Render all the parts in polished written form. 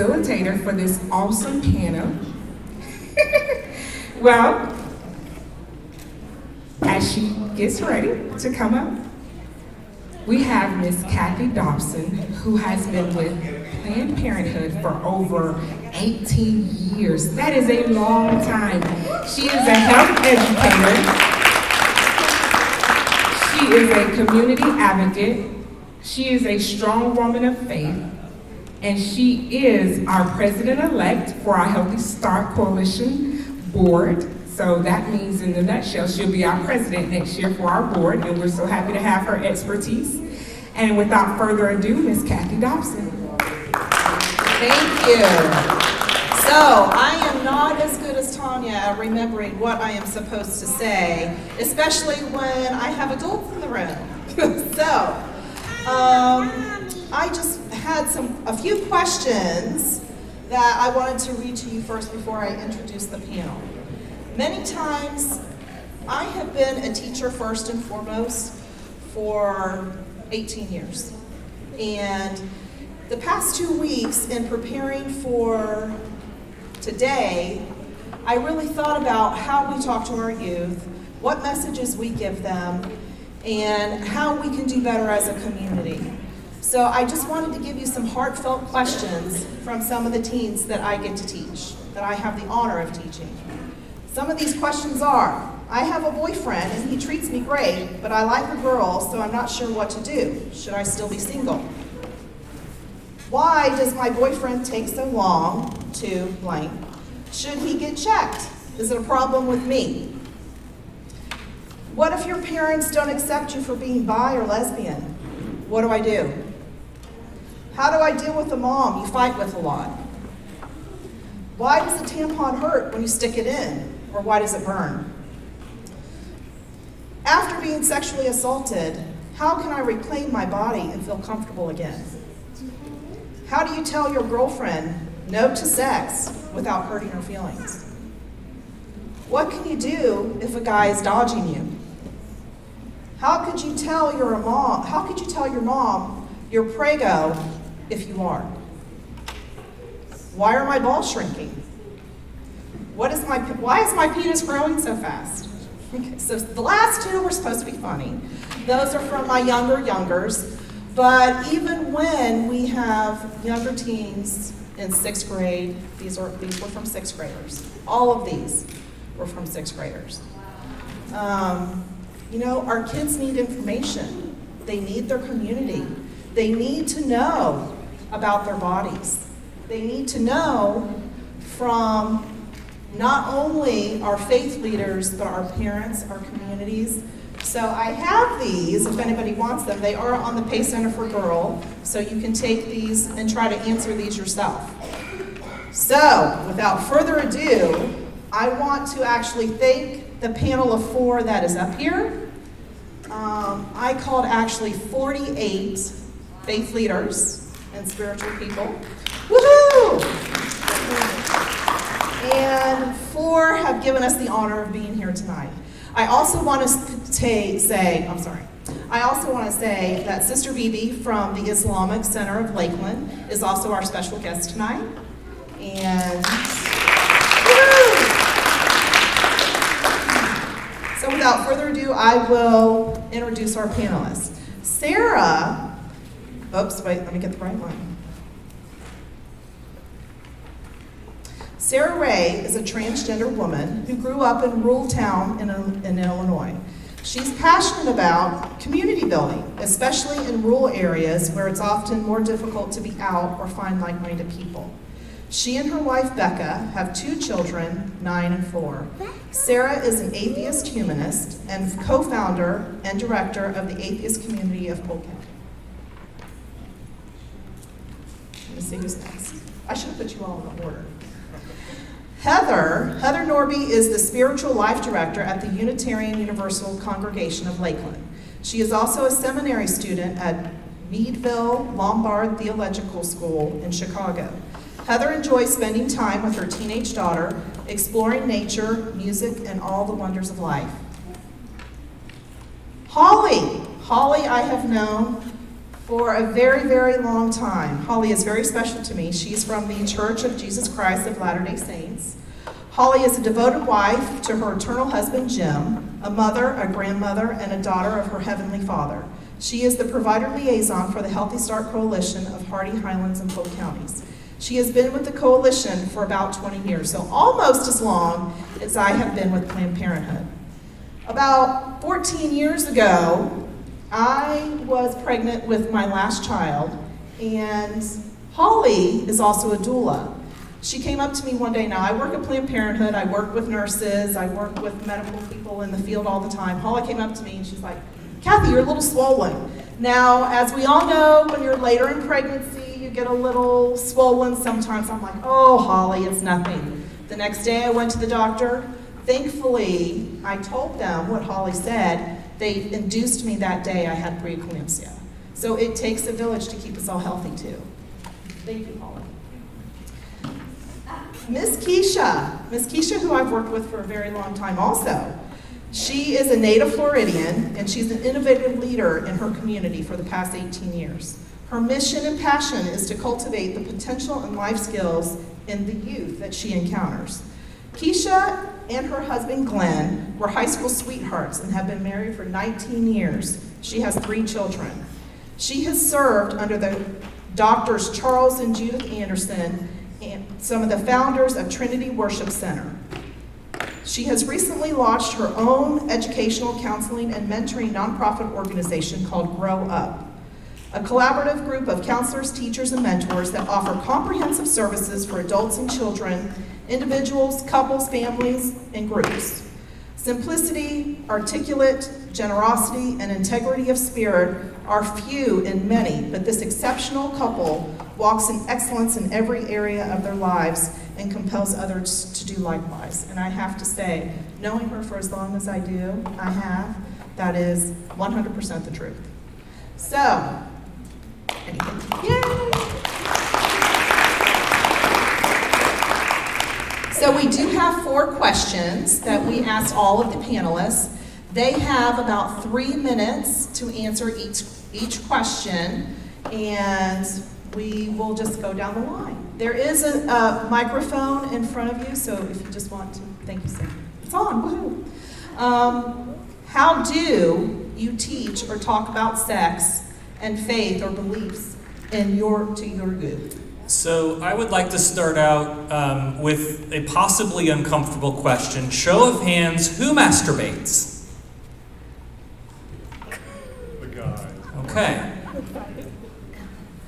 facilitator for this awesome panel. Well, as she gets ready to come up, we have Miss Kathy Dobson, who has been with Planned Parenthood for over 18 years. That is a long time. She is a health educator. She is a community advocate. She is a strong woman of faith. And she is our president-elect for our Healthy Start Coalition board. So that means, in a nutshell, she'll be our president next year for our board, and we're so happy to have her expertise. And without further ado, Miss Kathy Dobson. Thank you. So, I am not as good as Tanya at remembering what I am supposed to say, especially when I have adults in the room. So, I just had a few questions that I wanted to read to you first before I introduce the panel. Many times, I have been a teacher first and foremost for 18 years. And the past 2 weeks in preparing for today, I really thought about how we talk to our youth, what messages we give them, and how we can do better as a community. So I just wanted to give you some heartfelt questions from some of the teens that I get to teach, that I have the honor of teaching. Some of these questions are, I have a boyfriend and he treats me great, but I like a girl, so I'm not sure what to do. Should I still be single? Why does my boyfriend take so long to blank? Should he get checked? Is it a problem with me? What if your parents don't accept you for being bi or lesbian? What do I do? How do I deal with a mom you fight with a lot? Why does a tampon hurt when you stick it in? Or why does it burn? After being sexually assaulted, how can I reclaim my body and feel comfortable again? How do you tell your girlfriend no to sex without hurting her feelings? What can you do if a guy is dodging you? How could you tell your mom you're prego if you are? Why are my balls shrinking? Why is my penis growing so fast? Okay, so the last two were supposed to be funny. Those are from my youngers. But even when we have younger teens in 6th grade, these were from 6th graders. All of these were from 6th graders. Our kids need information. They need their community. They need to know about their bodies. They need to know from not only our faith leaders, but our parents, our communities. So I have these, if anybody wants them. They are on the Pay Center for Girl, so you can take these and try to answer these yourself. So, without further ado, I want to actually thank the panel of 4 that is up here. I called actually 48 faith leaders and spiritual people. Woohoo! And 4 have given us the honor of being here tonight. I also want to say that Sister Bibi from the Islamic Center of Lakeland is also our special guest tonight. And so without further ado, I will introduce our panelists. Sarah, let me get the right one. Sarah Ray is a transgender woman who grew up in a rural town in Illinois. She's passionate about community building, especially in rural areas where it's often more difficult to be out or find like-minded people. She and her wife, Becca, have 2 children, 9 and 4. Sarah is an atheist humanist and co-founder and director of the atheist community of Polk. Let me see who's next. I should have put you all in order. Heather Norby is the spiritual life director at the Unitarian Universal Congregation of Lakeland. She is also a seminary student at Meadville Lombard Theological School in Chicago. Heather enjoys spending time with her teenage daughter, exploring nature, music, and all the wonders of life. Holly I have known for a very, very long time. Holly is very special to me. She's from the Church of Jesus Christ of Latter-day Saints. Holly is a devoted wife to her eternal husband, Jim, a mother, a grandmother, and a daughter of her Heavenly Father. She is the provider liaison for the Healthy Start Coalition of Hardy, Highlands, and Polk counties. She has been with the coalition for about 20 years, so almost as long as I have been with Planned Parenthood. About 14 years ago, I was pregnant with my last child, and Holly is also a doula. She came up to me one day. Now, I work at Planned Parenthood, I work with nurses, I work with medical people in the field all the time. Holly came up to me and she's like, "Kathy, you're a little swollen." Now, as we all know, when you're later in pregnancy, you get a little swollen sometimes. I'm like, "Oh, Holly, it's nothing." The next day I went to the doctor. Thankfully, I told them what Holly said. They induced me that day. I had preeclampsia. So it takes a village to keep us all healthy too. Thank you, Holly. Miss Keisha, who I've worked with for a very long time also. She is a native Floridian, and she's an innovative leader in her community for the past 18 years. Her mission and passion is to cultivate the potential and life skills in the youth that she encounters. Keisha and her husband, Glenn, were high school sweethearts and have been married for 19 years. She has 3 children. She has served under the doctors Charles and Judith Anderson and some of the founders of Trinity Worship Center. She has recently launched her own educational, counseling, and mentoring nonprofit organization called Grow Up, a collaborative group of counselors, teachers, and mentors that offer comprehensive services for adults and children, individuals, couples, families, and groups. Simplicity, articulate, generosity, and integrity of spirit are few in many, but this exceptional couple walks in excellence in every area of their lives and compels others to do likewise. And I have to say, knowing her for as long as I do, that is 100% the truth. So, yay! So we do have 4 questions that we asked all of the panelists. They have about 3 minutes to answer each question, and we will just go down the line. There is a microphone in front of you, so if you just want to, thank you, Sam. It's on, woohoo. How do you teach or talk about sex and faith or beliefs to your youth? So I would like to start out with a possibly uncomfortable question. Show of hands, who masturbates? The guy. Okay.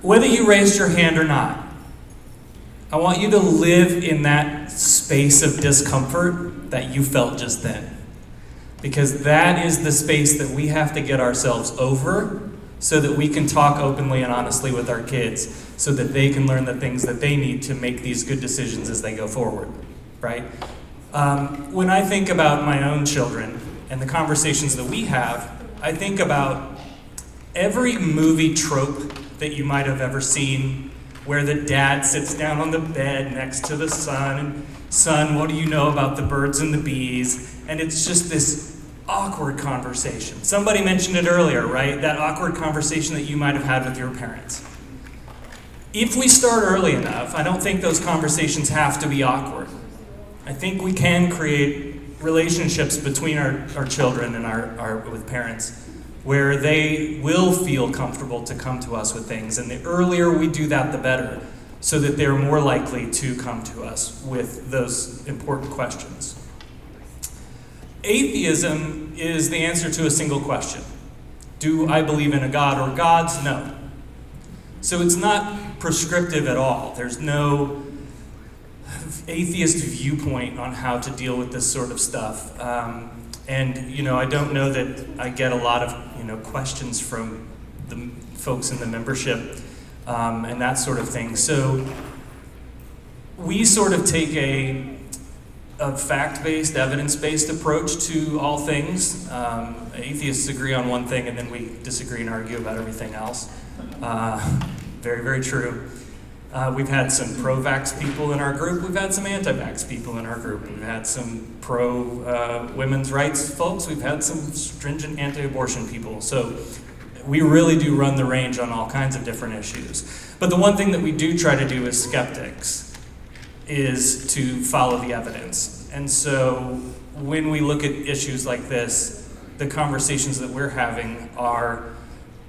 Whether you raised your hand or not, I want you to live in that space of discomfort that you felt just then. Because that is the space that we have to get ourselves over so that we can talk openly and honestly with our kids so that they can learn the things that they need to make these good decisions as they go forward, right? When I think about my own children and the conversations that we have, I think about every movie trope that you might have ever seen where the dad sits down on the bed next to the son and, "Son, what do you know about the birds and the bees?" And it's just this awkward conversation. Somebody mentioned it earlier, right? That awkward conversation that you might have had with your parents. If we start early enough, I don't think those conversations have to be awkward. I think we can create relationships between our children and our with parents where they will feel comfortable to come to us with things. And the earlier we do that, the better, so that they're more likely to come to us with those important questions. Atheism is the answer to a single question. Do I believe in a God or gods? No. So it's not prescriptive at all. There's no atheist viewpoint on how to deal with this sort of stuff. And I don't know that I get a lot of questions from the folks in the membership and that sort of thing. So we sort of take a fact-based, evidence-based approach to all things. Atheists agree on one thing and then we disagree and argue about everything else. Very, very true. We've had some pro-vax people in our group. We've had some anti-vax people in our group. We've had some pro-women's rights folks. We've had some stringent anti-abortion people. So We really do run the range on all kinds of different issues. But the one thing that we do try to do as skeptics is to follow the evidence. And so when we look at issues like this, the conversations that we're having are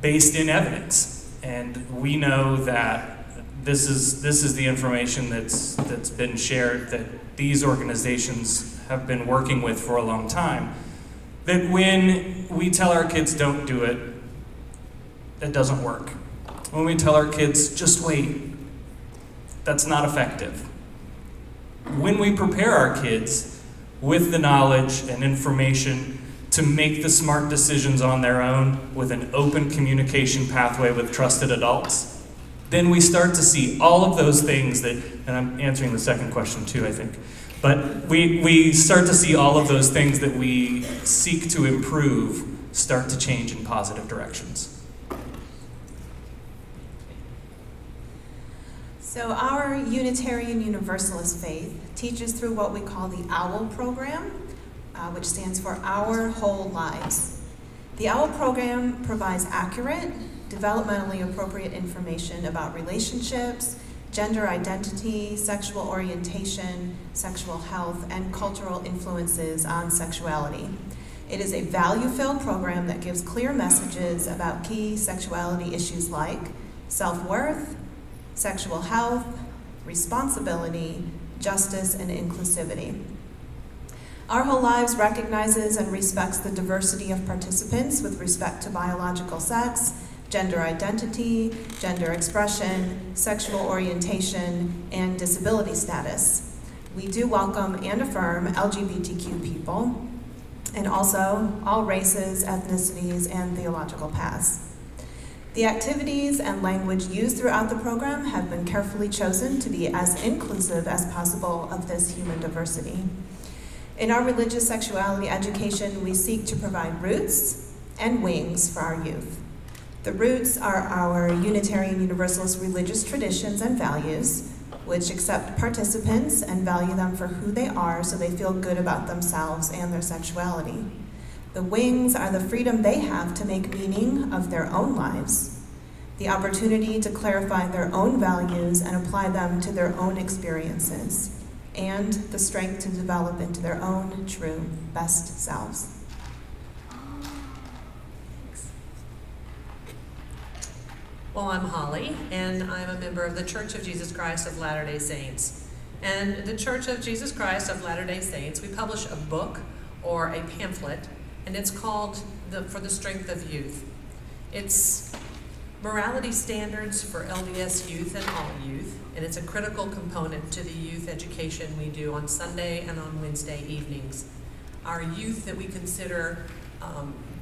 based in evidence. And we know that this is the information that's been shared, that these organizations have been working with for a long time. That when we tell our kids don't do it, it doesn't work. When we tell our kids just wait, that's not effective. When we prepare our kids with the knowledge and information to make the smart decisions on their own with an open communication pathway with trusted adults, then we start to see all of those things that, and I'm answering the second question too, I think, but we start to see all of those things that we seek to improve start to change in positive directions. So our Unitarian Universalist faith teaches through what we call the OWL program, which stands for Our Whole Lives. The OWL program provides accurate, developmentally appropriate information about relationships, gender identity, sexual orientation, sexual health, and cultural influences on sexuality. It is a value-filled program that gives clear messages about key sexuality issues like self-worth, sexual health, responsibility, justice, and inclusivity. Our Whole Lives recognizes and respects the diversity of participants with respect to biological sex, gender identity, gender expression, sexual orientation, and disability status. We do welcome and affirm LGBTQ people, and also all races, ethnicities, and theological paths. The activities and language used throughout the program have been carefully chosen to be as inclusive as possible of this human diversity. In our religious sexuality education, we seek to provide roots and wings for our youth. The roots are our Unitarian Universalist religious traditions and values, which accept participants and value them for who they are so they feel good about themselves and their sexuality. The wings are the freedom they have to make meaning of their own lives, the opportunity to clarify their own values and apply them to their own experiences, and the strength to develop into their own true best selves. Well, I'm Holly, and I'm a member of the Church of Jesus Christ of Latter-day Saints. And the Church of Jesus Christ of Latter-day Saints, we publish a book or a pamphlet, and it's called For the Strength of Youth. It's morality standards for LDS youth and all youth, and it's a critical component to the youth education we do on Sunday and on Wednesday evenings. Our youth that we consider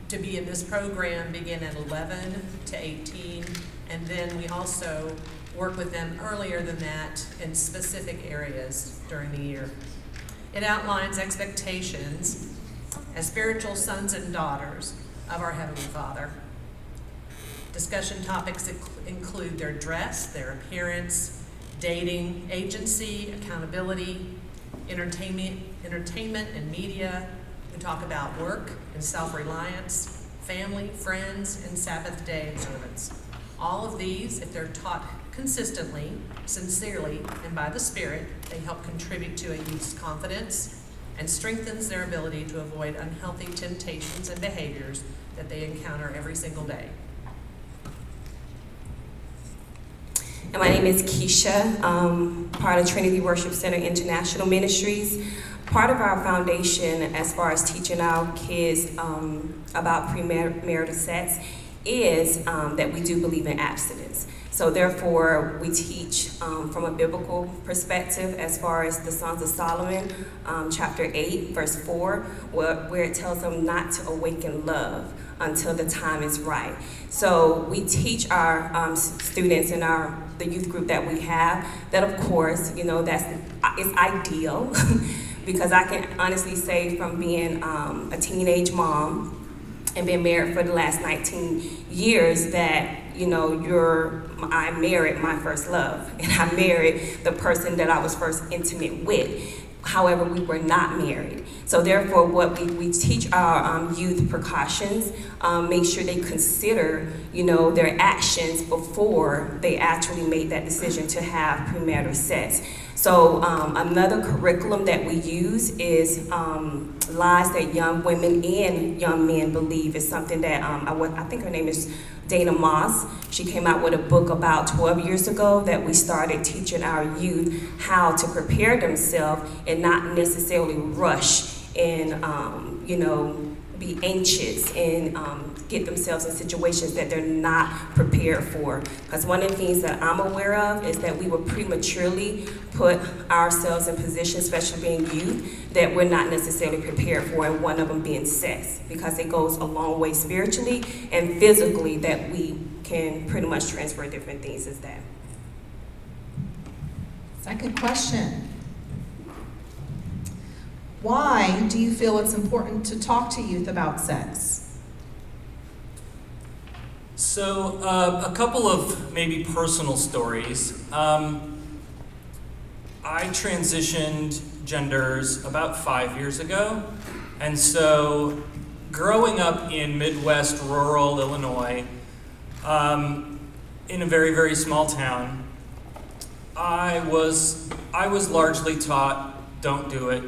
to be in this program begin at 11 to 18, and then we also work with them earlier than that in specific areas during the year. It outlines expectations as spiritual sons and daughters of our Heavenly Father. Discussion topics include their dress, their appearance, dating, agency, accountability, entertainment and media. We talk about work and self-reliance, family, friends, and Sabbath day observance. All of these, if they're taught consistently, sincerely, and by the Spirit, they help contribute to a youth's confidence and strengthens their ability to avoid unhealthy temptations and behaviors that they encounter every single day. And my name is Keisha, part of Trinity Worship Center International Ministries. Part of our foundation as far as teaching our kids about premarital sex is that we do believe in abstinence. So therefore, we teach from a biblical perspective as far as the Songs of Solomon, chapter 8, verse 4, where it tells them not to awaken love until the time is right. So we teach our students in the youth group that we have that, of course, it's ideal because I can honestly say from being a teenage mom and been married for the last 19 years that I married my first love, and I married the person that I was first intimate with. However, we were not married. So therefore, what we teach our youth precautions, make sure they consider, their actions before they actually make that decision to have premarital sex. So another curriculum that we use is lies that young women and young men believe is something that I think her name is Dana Moss. She came out with a book about 12 years ago that we started teaching our youth how to prepare themselves and not necessarily rush and, be anxious and get themselves in situations that they're not prepared for. Because one of the things that I'm aware of is that we will prematurely put ourselves in positions, especially being youth, that we're not necessarily prepared for, and one of them being sex, because it goes a long way spiritually and physically that we can pretty much transfer different things as that. Second question. Why do you feel it's important to talk to youth about sex? So, a couple of maybe personal stories. I transitioned genders about 5 years ago, and so growing up in Midwest rural Illinois, in a very, very small town, I was largely taught, don't do it.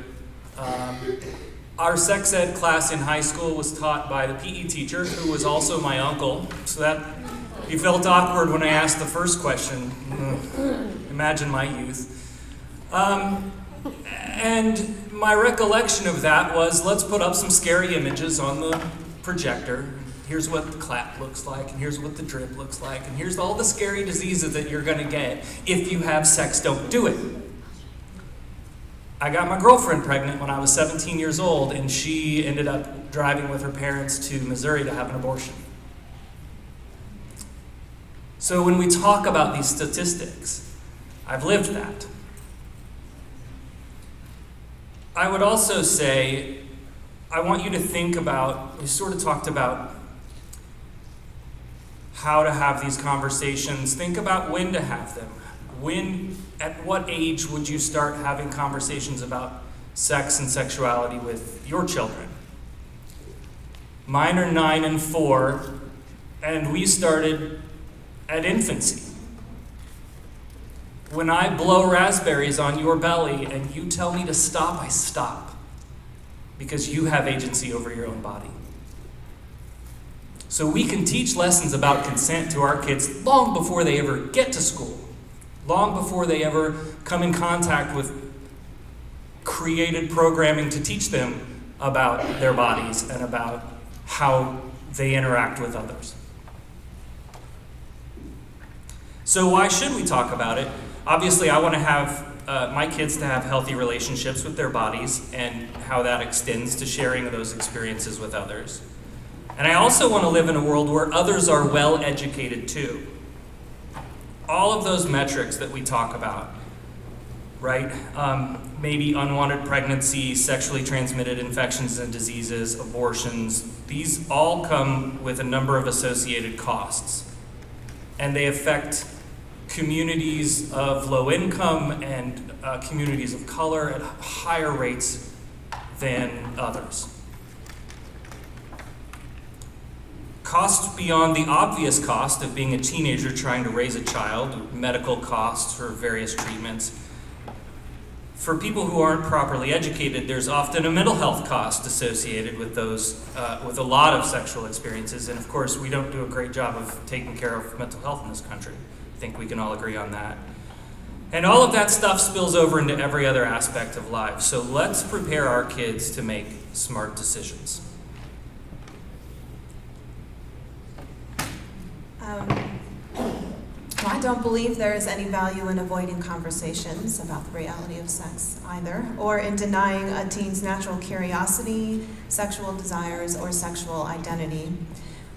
Our sex ed class in high school was taught by the PE teacher, who was also my uncle, so that he felt awkward when I asked the first question. Imagine my youth. And my recollection of that was, let's put up some scary images on the projector. Here's what the clap looks like, and here's what the drip looks like, and here's all the scary diseases that you're gonna get if you have sex, don't do it. I got my girlfriend pregnant when I was 17 years old, and she ended up driving with her parents to Missouri to have an abortion. So when we talk about these statistics, I've lived that. I would also say, I want you to think about, we sort of talked about how to have these conversations. Think about when to have them. At what age would you start having conversations about sex and sexuality with your children? Mine are 9 and 4, and we started at infancy. When I blow raspberries on your belly and you tell me to stop, I stop, because you have agency over your own body. So we can teach lessons about consent to our kids long before they ever get to school. Long before they ever come in contact with created programming to teach them about their bodies and about how they interact with others. So why should we talk about it? Obviously, I want to have my kids to have healthy relationships with their bodies and how that extends to sharing those experiences with others. And I also want to live in a world where others are well educated too. All of those metrics that we talk about, right? Maybe unwanted pregnancy, sexually transmitted infections and diseases, abortions, these all come with a number of associated costs. And they affect communities of low income and communities of color at higher rates than others. Costs beyond the obvious cost of being a teenager trying to raise a child, medical costs for various treatments. For people who aren't properly educated, there's often a mental health cost associated with those, with a lot of sexual experiences. And of course, we don't do a great job of taking care of mental health in this country. I think we can all agree on that. And all of that stuff spills over into every other aspect of life. So let's prepare our kids to make smart decisions. I don't believe there is any value in avoiding conversations about the reality of sex either, or in denying a teen's natural curiosity, sexual desires, or sexual identity.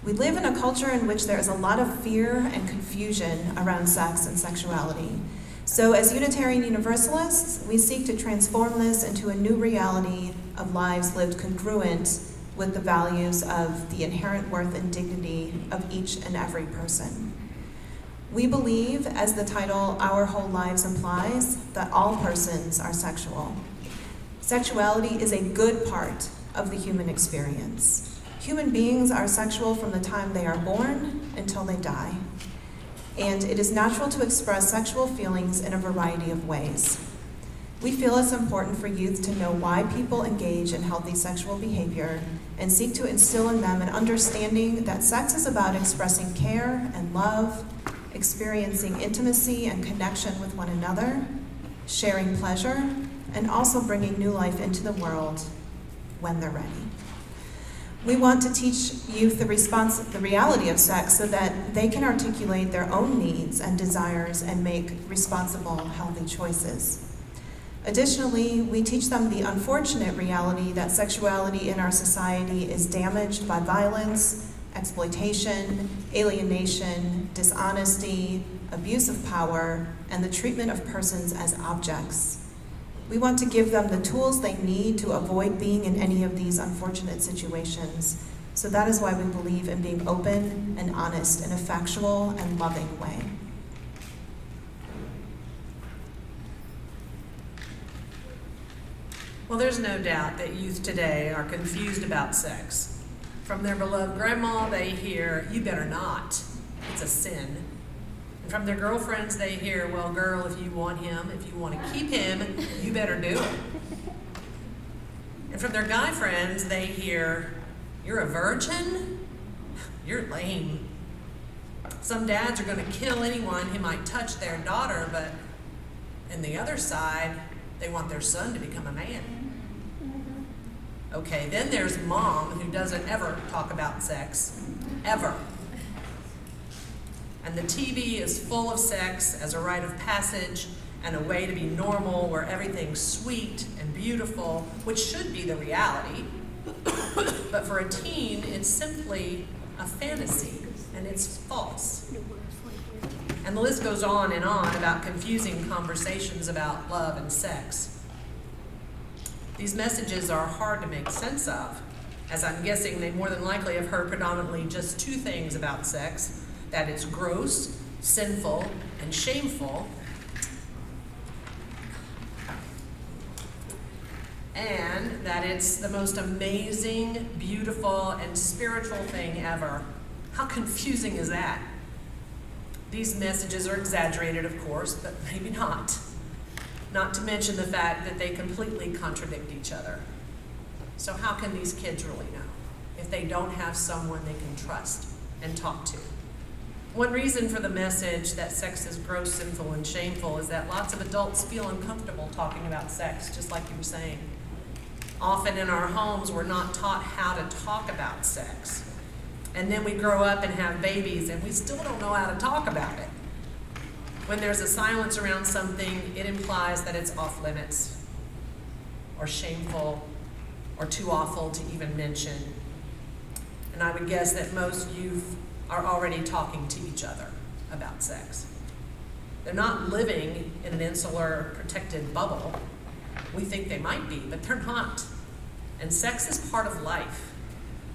We live in a culture in which there is a lot of fear and confusion around sex and sexuality. So as Unitarian Universalists, we seek to transform this into a new reality of lives lived congruent with the values of the inherent worth and dignity of each and every person. We believe, as the title Our Whole Lives implies, that all persons are sexual. Sexuality is a good part of the human experience. Human beings are sexual from the time they are born until they die. And it is natural to express sexual feelings in a variety of ways. We feel it's important for youth to know why people engage in healthy sexual behavior and seek to instill in them an understanding that sex is about expressing care and love, experiencing intimacy and connection with one another, sharing pleasure, and also bringing new life into the world when they're ready. We want to teach youth the reality of sex so that they can articulate their own needs and desires and make responsible, healthy choices. Additionally, we teach them the unfortunate reality that sexuality in our society is damaged by violence, exploitation, alienation, dishonesty, abuse of power, and the treatment of persons as objects. We want to give them the tools they need to avoid being in any of these unfortunate situations. So that is why we believe in being open and honest in a factual and loving way. Well, there's no doubt that youth today are confused about sex. From their beloved grandma, they hear, "You better not. It's a sin." And from their girlfriends, they hear, "Well, girl, if you want him, if you want to keep him, you better do it." And from their guy friends, they hear, "You're a virgin? You're lame." Some dads are going to kill anyone who might touch their daughter, but on the other side, they want their son to become a man. Okay, then there's mom, who doesn't ever talk about sex, ever. And the TV is full of sex as a rite of passage and a way to be normal, where everything's sweet and beautiful, which should be the reality. But for a teen, it's simply a fantasy, and it's false. And the list goes on and on about confusing conversations about love and sex. These messages are hard to make sense of, as I'm guessing they more than likely have heard predominantly just two things about sex: that it's gross, sinful, and shameful, and that it's the most amazing, beautiful, and spiritual thing ever. How confusing is that? These messages are exaggerated, of course, but maybe not. Not to mention the fact that they completely contradict each other. So how can these kids really know if they don't have someone they can trust and talk to? One reason for the message that sex is gross, sinful, and shameful is that lots of adults feel uncomfortable talking about sex, just like you were saying. Often in our homes, we're not taught how to talk about sex. And then we grow up and have babies, and we still don't know how to talk about it. When there's a silence around something, it implies that it's off limits, or shameful, or too awful to even mention. And I would guess that most youth are already talking to each other about sex. They're not living in an insular, protected bubble. We think they might be, but they're not. And sex is part of life.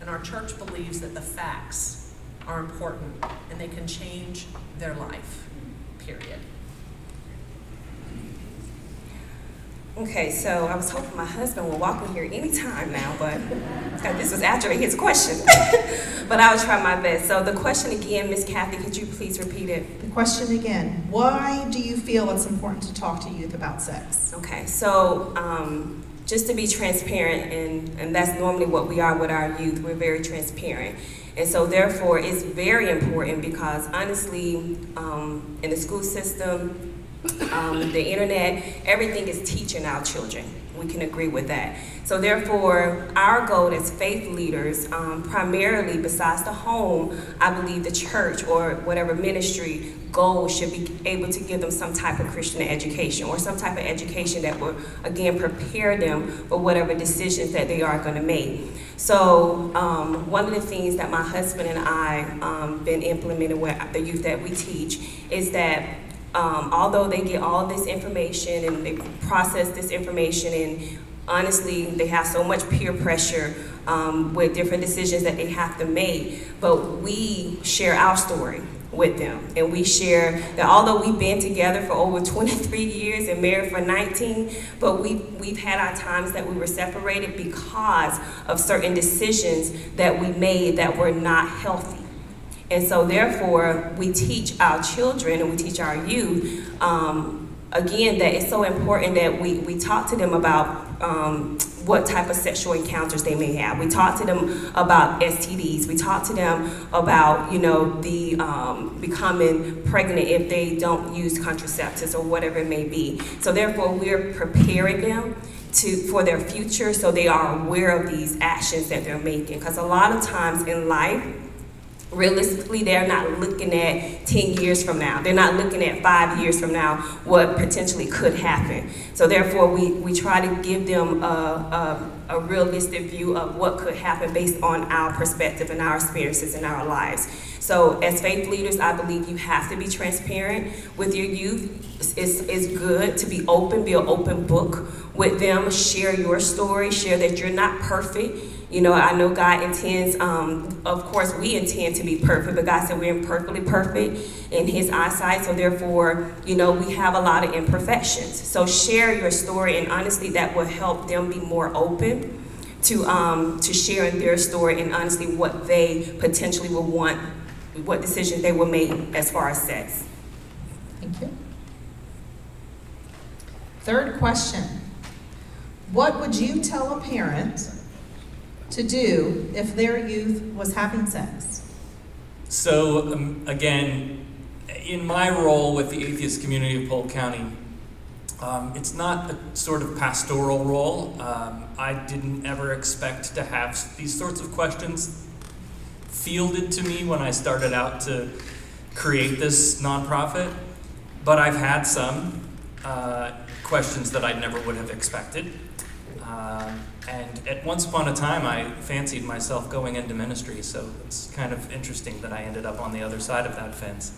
And our church believes that the facts are important and they can change their life, period. Okay, so I was hoping my husband would walk in here anytime now, but this was after his question. But I'll try my best. So the question again, Miss Kathy, could you please repeat it? The question again: why do you feel it's important to talk to youth about sex? Okay, so just to be transparent, and that's normally what we are with our youth. We're very transparent. And so therefore, it's very important because honestly, in the school system, the internet, everything is teaching our children. We can agree with that. So therefore, our goal as faith leaders, primarily besides the home, I believe the church or whatever ministry goal should be able to give them some type of Christian education or some type of education that will, again, prepare them for whatever decisions that they are going to make. So one of the things that my husband and I been implementing with the youth that we teach is that although they get all this information and they process this information, and honestly they have so much peer pressure with different decisions that they have to make, but we share our story. with them. And we share that although we've been together for over 23 years and married for 19, but we've had our times that we were separated because of certain decisions that we made that were not healthy. And so therefore, we teach our children and we teach our youth, again, that it's so important that we talk to them about what type of sexual encounters they may have. We talk to them about STDs. We talk to them about, the becoming pregnant if they don't use contraceptives or whatever it may be. So therefore, we're preparing them for their future so they are aware of these actions that they're making. Because a lot of times in life, realistically, they're not looking at 10 years from now. They're not looking at 5 years from now what potentially could happen. So therefore, we try to give them a realistic view of what could happen based on our perspective and our experiences in our lives. So as faith leaders, I believe you have to be transparent with your youth. It's good to be open, be an open book with them, share your story, share that you're not perfect. I know God intends, of course, we intend to be perfect, but God said we're imperfectly perfect in His eyesight. So therefore, we have a lot of imperfections. So share your story, and honestly, that will help them be more open to sharing their story and honestly what they potentially will want, what decisions they will make as far as sex. Thank you. Third question. What would you tell a parent to do if their youth was having sex? So again, in my role with the atheist community of Polk County, it's not a sort of pastoral role. I didn't ever expect to have these sorts of questions fielded to me when I started out to create this nonprofit, but I've had some questions that I never would have expected. And at once upon a time, I fancied myself going into ministry, so it's kind of interesting that I ended up on the other side of that fence.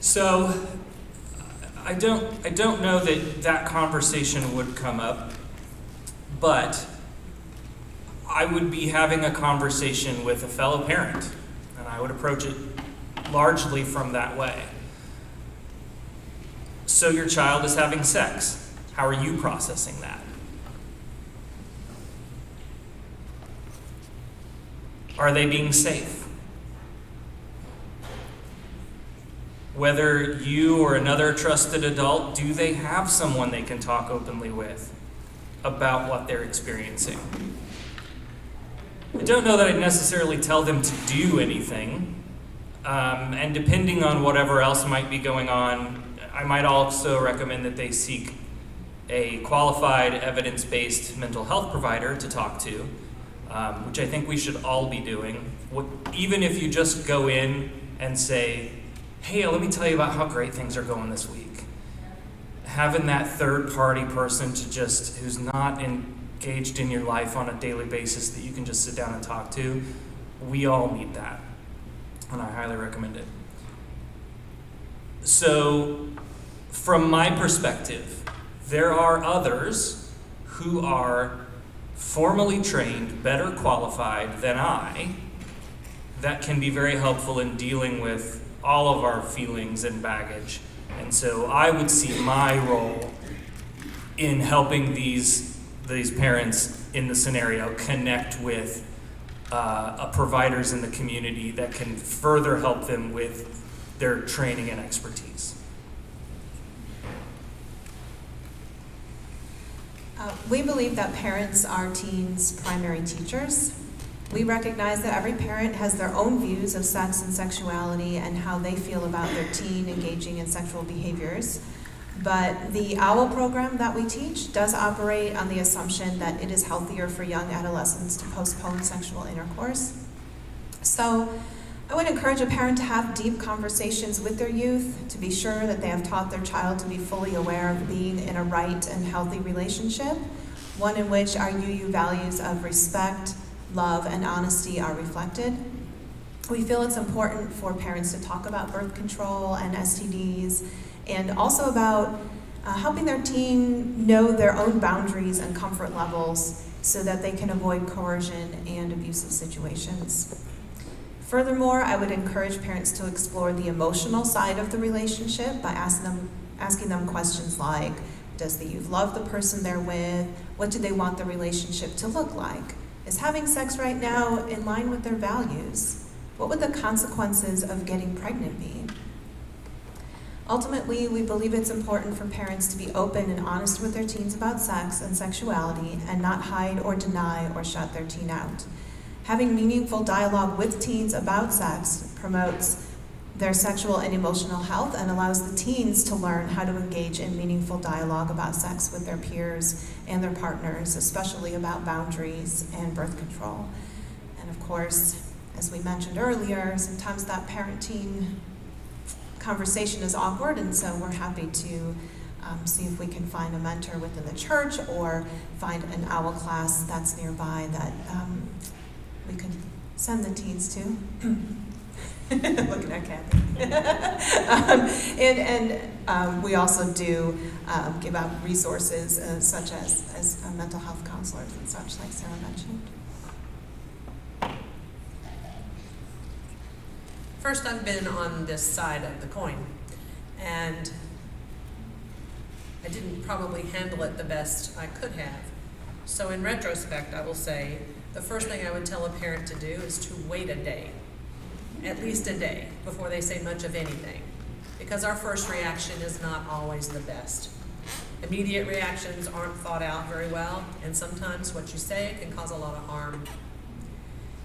So I don't know that conversation would come up, but I would be having a conversation with a fellow parent, and I would approach it largely from that way. So your child is having sex. How are you processing that? Are they being safe? Whether you or another trusted adult, do they have someone they can talk openly with about what they're experiencing? I don't know that I'd necessarily tell them to do anything, and depending on whatever else might be going on, I might also recommend that they seek a qualified, evidence-based mental health provider to talk to, which I think we should all be doing. Even if you just go in and say, hey, let me tell you about how great things are going this week. Having that third-party person who's not engaged in your life on a daily basis that you can just sit down and talk to, we all need that, and I highly recommend it. So, from my perspective, there are others who are formally trained, better qualified than I, that can be very helpful in dealing with all of our feelings and baggage. And so I would see my role in helping these parents in the scenario connect with providers in the community that can further help them with their training and expertise. We believe that parents are teens' primary teachers. We recognize that every parent has their own views of sex and sexuality and how they feel about their teen engaging in sexual behaviors. But the OWL program that we teach does operate on the assumption that it is healthier for young adolescents to postpone sexual intercourse. So I would encourage a parent to have deep conversations with their youth to be sure that they have taught their child to be fully aware of being in a right and healthy relationship, one in which our UU values of respect, love, and honesty are reflected. We feel it's important for parents to talk about birth control and STDs, and also about helping their teen know their own boundaries and comfort levels so that they can avoid coercion and abusive situations. Furthermore, I would encourage parents to explore the emotional side of the relationship by asking them questions like, does the youth love the person they're with? What do they want the relationship to look like? Is having sex right now in line with their values? What would the consequences of getting pregnant be? Ultimately, we believe it's important for parents to be open and honest with their teens about sex and sexuality and not hide or deny or shut their teen out. Having meaningful dialogue with teens about sex promotes their sexual and emotional health and allows the teens to learn how to engage in meaningful dialogue about sex with their peers and their partners, especially about boundaries and birth control. And of course, as we mentioned earlier, sometimes that parent-teen conversation is awkward, and so we're happy to see if we can find a mentor within the church or find an OWL class that's nearby that we could send the teens to. Looking at Kathy. We also do give out resources such as mental health counselors and such, like Sarah mentioned. First, I've been on this side of the coin, and I didn't probably handle it the best I could have. So in retrospect, I will say, the first thing I would tell a parent to do is to wait a day, at least a day, before they say much of anything, because our first reaction is not always the best. Immediate reactions aren't thought out very well, and sometimes what you say can cause a lot of harm.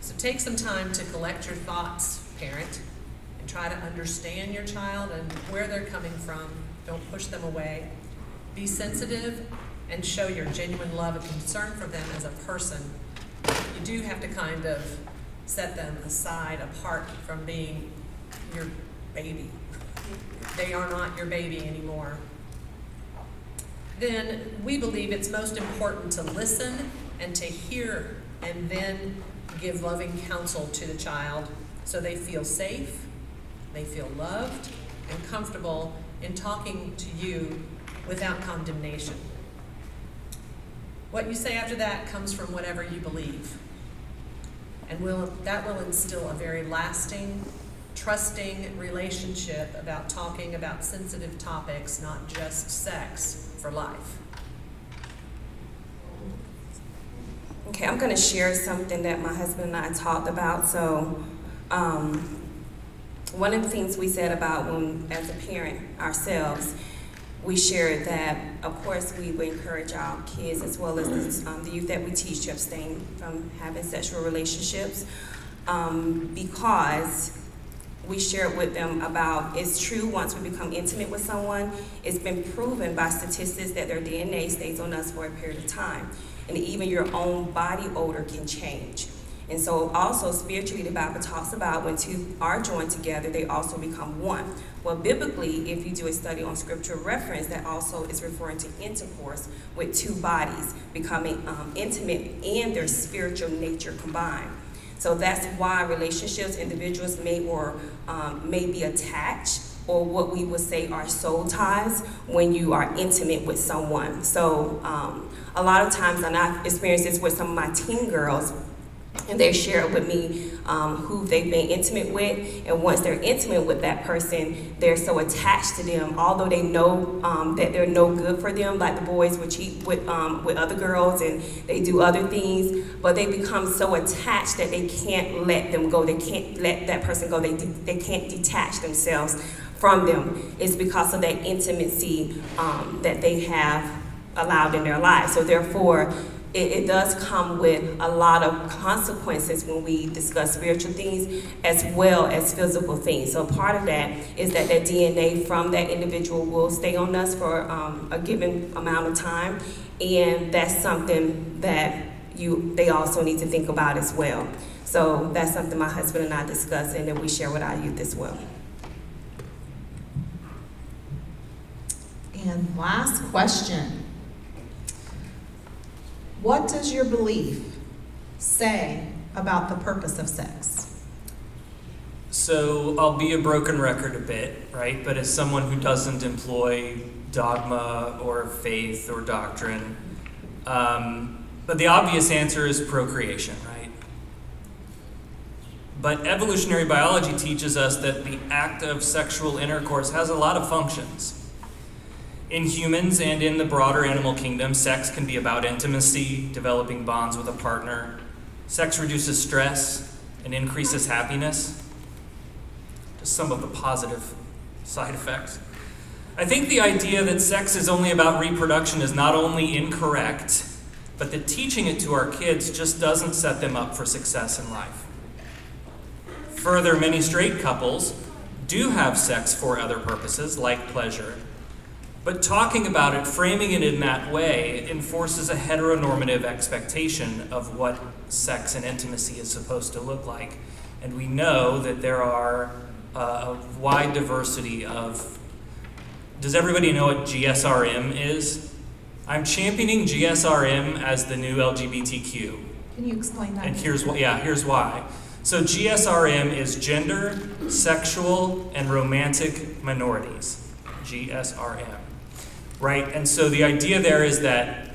So take some time to collect your thoughts, parent, and try to understand your child and where they're coming from. Don't push them away. Be sensitive and show your genuine love and concern for them as a person. You do have to kind of set them aside, apart from being your baby. They are not your baby anymore. Then we believe it's most important to listen and to hear, and then give loving counsel to the child so they feel safe, they feel loved, and comfortable in talking to you without condemnation. What you say after that comes from whatever you believe. And that will instill a very lasting, trusting relationship about talking about sensitive topics, not just sex, for life. Okay, I'm going to share something that my husband and I talked about. So, one of the things we said about when, as a parent ourselves, we shared that, of course, we would encourage our kids as well as the youth that we teach to abstain from having sexual relationships, because we shared with them about, it's true, once we become intimate with someone, it's been proven by statistics that their DNA stays on us for a period of time. And even your own body odor can change. And so also spiritually, the Bible talks about when two are joined together, they also become one. Well, biblically, if you do a study on scriptural reference, that also is referring to intercourse with two bodies becoming intimate and their spiritual nature combined. So that's why relationships, individuals may be attached, or what we would say are soul ties, when you are intimate with someone. So a lot of times, and I've experienced this with some of my teen girls, and they share with me who they've been intimate with, and once they're intimate with that person, they're so attached to them, although they know that they're no good for them, like the boys would cheat with other girls and they do other things, but they become so attached that they can't let them go, they can't let that person go, they can't detach themselves from them. It's because of that intimacy that they have allowed in their lives. So therefore, it does come with a lot of consequences when we discuss spiritual things as well as physical things. So part of that is that DNA from that individual will stay on us for a given amount of time, and that's something that they also need to think about as well. So that's something my husband and I discuss, and that we share with our youth as well. And last question. What does your belief say about the purpose of sex? So I'll be a broken record a bit, right? But as someone who doesn't employ dogma or faith or doctrine, but the obvious answer is procreation, right? But evolutionary biology teaches us that the act of sexual intercourse has a lot of functions. In humans and in the broader animal kingdom, sex can be about intimacy, developing bonds with a partner. Sex reduces stress and increases happiness. Just some of the positive side effects. I think the idea that sex is only about reproduction is not only incorrect, but that teaching it to our kids just doesn't set them up for success in life. Further, many straight couples do have sex for other purposes, like pleasure. But talking about it, framing it in that way, enforces a heteronormative expectation of what sex and intimacy is supposed to look like. And we know that there are a wide diversity of... Does everybody know what GSRM is? I'm championing GSRM as the new LGBTQ. Can you explain that? And here's why. So GSRM is gender, sexual, and romantic minorities. GSRM. Right? And so the idea there is that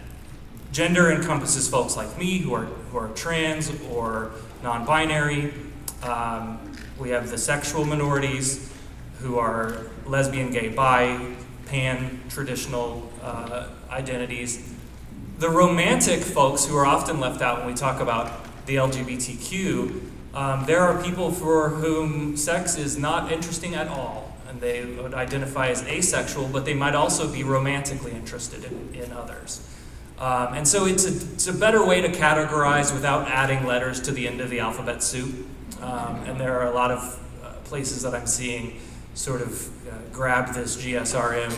gender encompasses folks like me who are trans or non-binary. We have the sexual minorities who are lesbian, gay, bi, pan, traditional identities. The romantic folks who are often left out when we talk about the LGBTQ, there are people for whom sex is not interesting at all. And they would identify as asexual, but they might also be romantically interested in others. And so it's a better way to categorize without adding letters to the end of the alphabet soup. And there are a lot of places that I'm seeing sort of grab this GSRM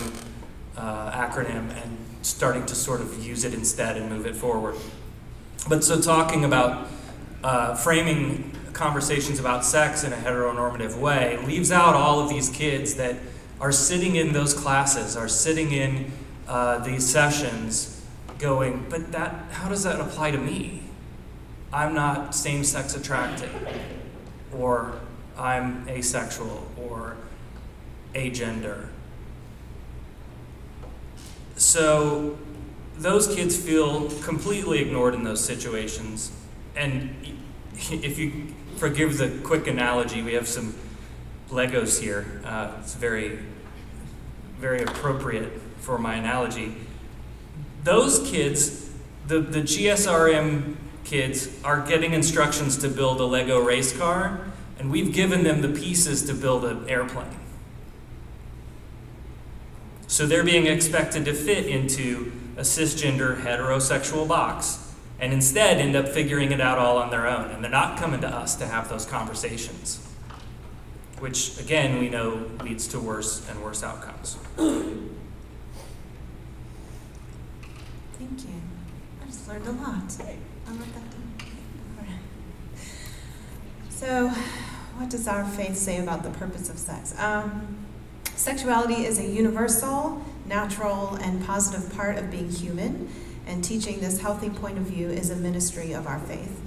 acronym and starting to sort of use it instead and move it forward. But so talking about framing conversations about sex in a heteronormative way leaves out all of these kids that are sitting in those classes, are sitting in these sessions going, but how does that apply to me? I'm not same-sex attracted, or I'm asexual, or agender. So those kids feel completely ignored in those situations. And if you forgive the quick analogy, we have some Legos here. It's very, very appropriate for my analogy. Those kids, the GSRM kids, are getting instructions to build a Lego race car, and we've given them the pieces to build an airplane. So they're being expected to fit into a cisgender heterosexual box, and instead end up figuring it out all on their own. And they're not coming to us to have those conversations, which, again, we know leads to worse and worse outcomes. Thank you. I just learned a lot. I wrote that down. All right. So, what does our faith say about the purpose of sex? Sexuality is a universal, natural, and positive part of being human, and teaching this healthy point of view is a ministry of our faith.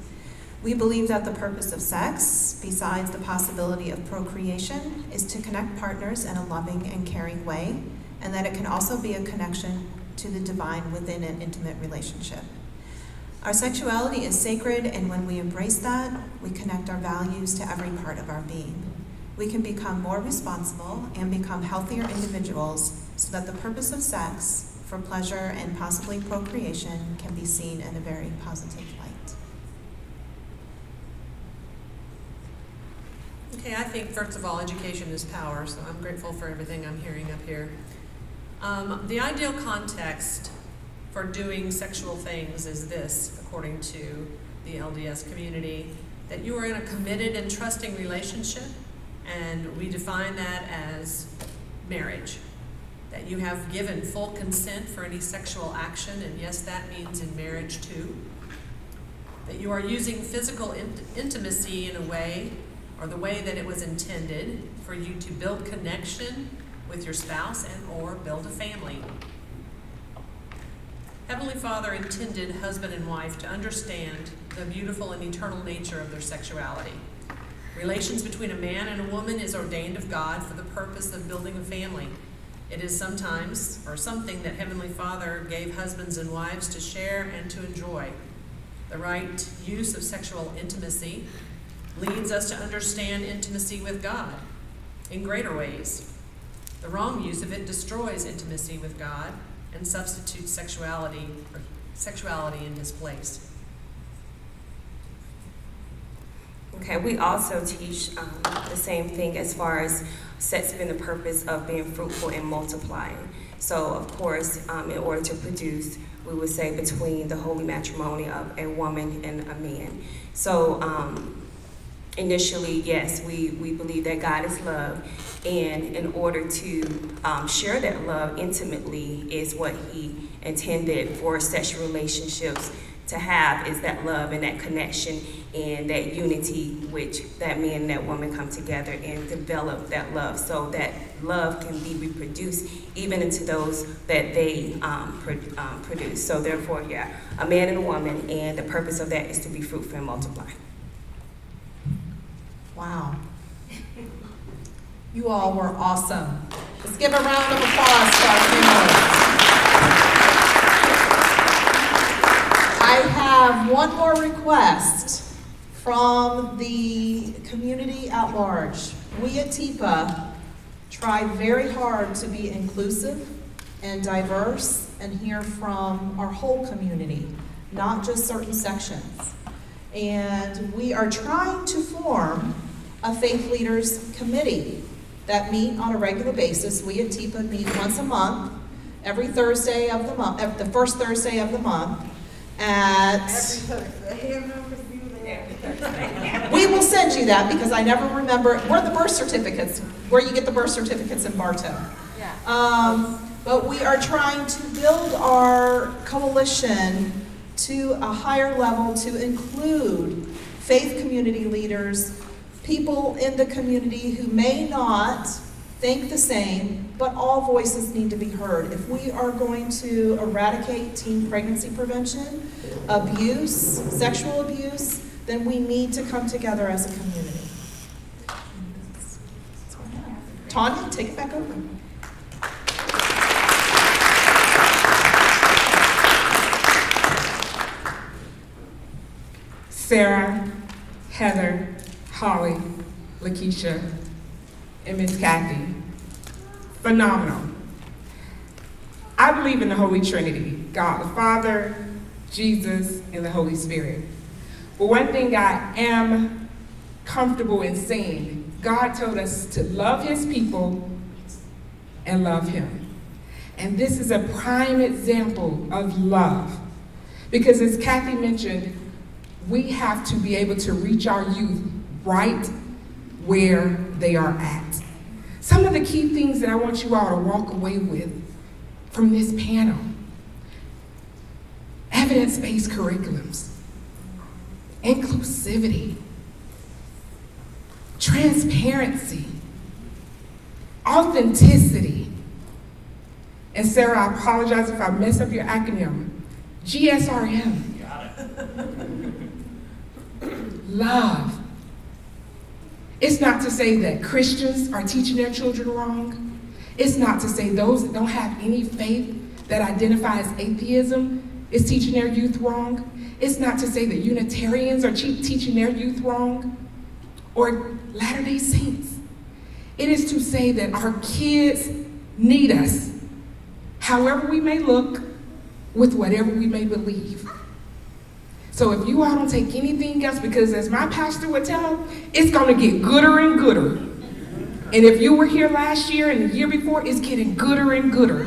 We believe that the purpose of sex, besides the possibility of procreation, is to connect partners in a loving and caring way, and that it can also be a connection to the divine within an intimate relationship. Our sexuality is sacred, and when we embrace that, we connect our values to every part of our being. We can become more responsible and become healthier individuals so that the purpose of sex, for pleasure and possibly procreation, can be seen in a very positive light. Okay, I think first of all, education is power, so I'm grateful for everything I'm hearing up here. The ideal context for doing sexual things is this, according to the LDS community, that you are in a committed and trusting relationship, and we define that as marriage. That you have given full consent for any sexual action, and yes, that means in marriage too. That you are using physical intimacy in a way, or the way that it was intended, for you to build connection with your spouse and or build a family. Heavenly Father intended husband and wife to understand the beautiful and eternal nature of their sexuality. Relations between a man and a woman is ordained of God for the purpose of building a family. It is sometimes, or something that Heavenly Father gave husbands and wives to share and to enjoy. The right use of sexual intimacy leads us to understand intimacy with God in greater ways. The wrong use of it destroys intimacy with God and substitutes sexuality in His place. Okay, we also teach the same thing as far as sex being the purpose of being fruitful and multiplying. So, of course, in order to produce, we would say between the holy matrimony of a woman and a man. So, initially, yes, we believe that God is love, and in order to share that love intimately is what He intended for sexual relationships to have, is that love and that connection and that unity, which that man and that woman come together and develop that love, so that love can be reproduced even into those that they produce. So therefore, yeah, a man and a woman, and the purpose of that is to be fruitful and multiply. Wow. You all were awesome. Let's give a round of applause to our panelists. I have one more request from the community at large. We at TPA try very hard to be inclusive and diverse and hear from our whole community, not just certain sections. And we are trying to form a faith leaders committee that meet on a regular basis. We at TPA meet once a month, every Thursday of the month, the first Thursday of the month. We will send you that because I never remember. We're the birth certificates, where you get the birth certificates in Bartow. But we are trying to build our coalition to a higher level to include faith community leaders, people in the community who may not think the same, but all voices need to be heard. If we are going to eradicate teen pregnancy prevention, abuse, sexual abuse, then we need to come together as a community. Tanya, take it back over. Sarah, Heather, Holly, Lakeisha, and Miss Kathy. Phenomenal. I believe in the Holy Trinity, God the Father, Jesus, and the Holy Spirit. But one thing I am comfortable in saying, God told us to love His people and love Him. And this is a prime example of love. Because as Kathy mentioned, we have to be able to reach our youth right where they are at. Some of the key things that I want you all to walk away with from this panel: evidence-based curriculums, inclusivity, transparency, authenticity, and Sarah, I apologize if I mess up your acronym, GSRM. Love. It's not to say that Christians are teaching their children wrong. It's not to say those that don't have any faith that identify as atheism is teaching their youth wrong. It's not to say that Unitarians are teaching their youth wrong, or Latter-day Saints. It is to say that our kids need us, however we may look, with whatever we may believe. So if you all don't take anything else, because as my pastor would tell, it's gonna get gooder and gooder. And if you were here last year and the year before, it's getting gooder and gooder.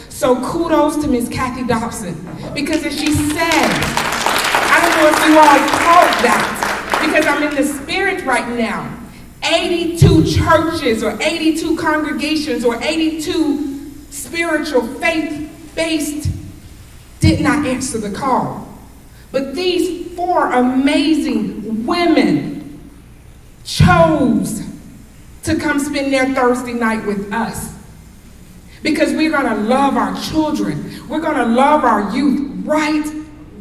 So kudos to Miss Kathy Dobson, because as she said, I don't know if you all caught that, because I'm in the spirit right now. 82 churches or 82 congregations or 82 spiritual faith-based did not answer the call. But these 4 amazing women chose to come spend their Thursday night with us. Because we're gonna love our children. We're gonna love our youth right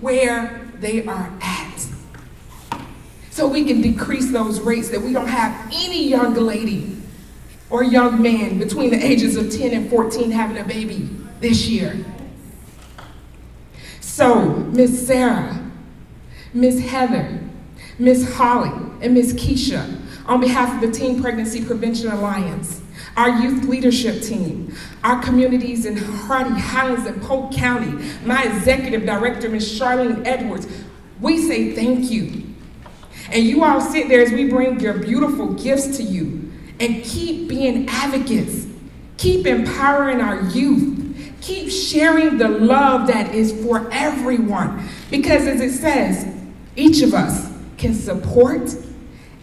where they are at. So we can decrease those rates that we don't have any young lady or young man between the ages of 10 and 14 having a baby this year. So, Miss Sarah, Miss Heather, Miss Holly and Miss Keisha, on behalf of the Teen Pregnancy Prevention Alliance, our youth leadership team, our communities in Hardy, Highlands, and Polk County, my executive director, Ms. Charlene Edwards, we say thank you. And you all sit there as we bring your beautiful gifts to you, and keep being advocates, keep empowering our youth, keep sharing the love that is for everyone. Because as it says, each of us can support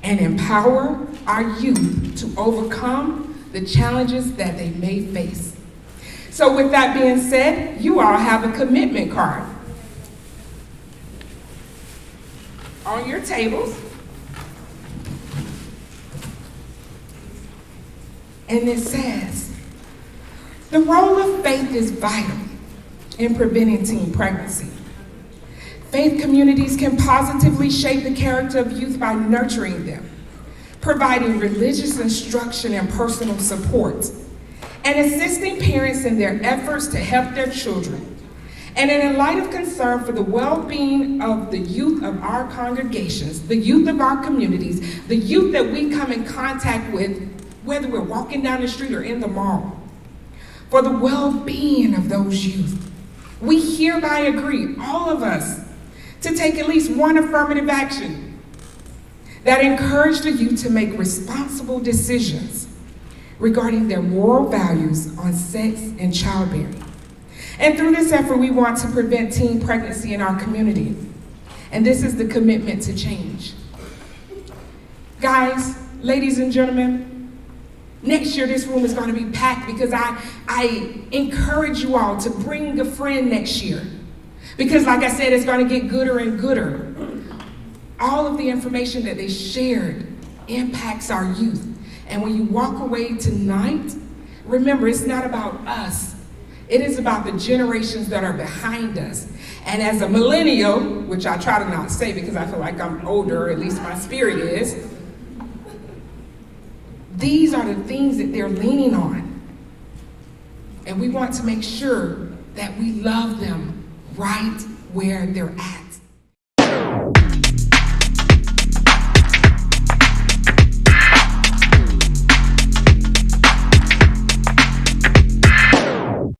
and empower our youth to overcome the challenges that they may face. So with that being said, you all have a commitment card on your tables. And it says, the role of faith is vital in preventing teen pregnancy. Faith communities can positively shape the character of youth by nurturing them, providing religious instruction and personal support, and assisting parents in their efforts to help their children. And in light of concern for the well-being of the youth of our congregations, the youth of our communities, the youth that we come in contact with, whether we're walking down the street or in the mall, for the well-being of those youth, we hereby agree, all of us, to take at least one affirmative action that encourage the youth to make responsible decisions regarding their moral values on sex and childbearing. And through this effort, we want to prevent teen pregnancy in our community. And this is the commitment to change. Guys, ladies and gentlemen, next year this room is going to be packed because I encourage you all to bring a friend next year. Because like I said, it's going to get gooder and gooder. All of the information that they shared impacts our youth. And when you walk away tonight, remember, it's not about us. It is about the generations that are behind us. And as a millennial, which I try to not say because I feel like I'm older, at least my spirit is, these are the things that they're leaning on. And we want to make sure that we love them right where they're at.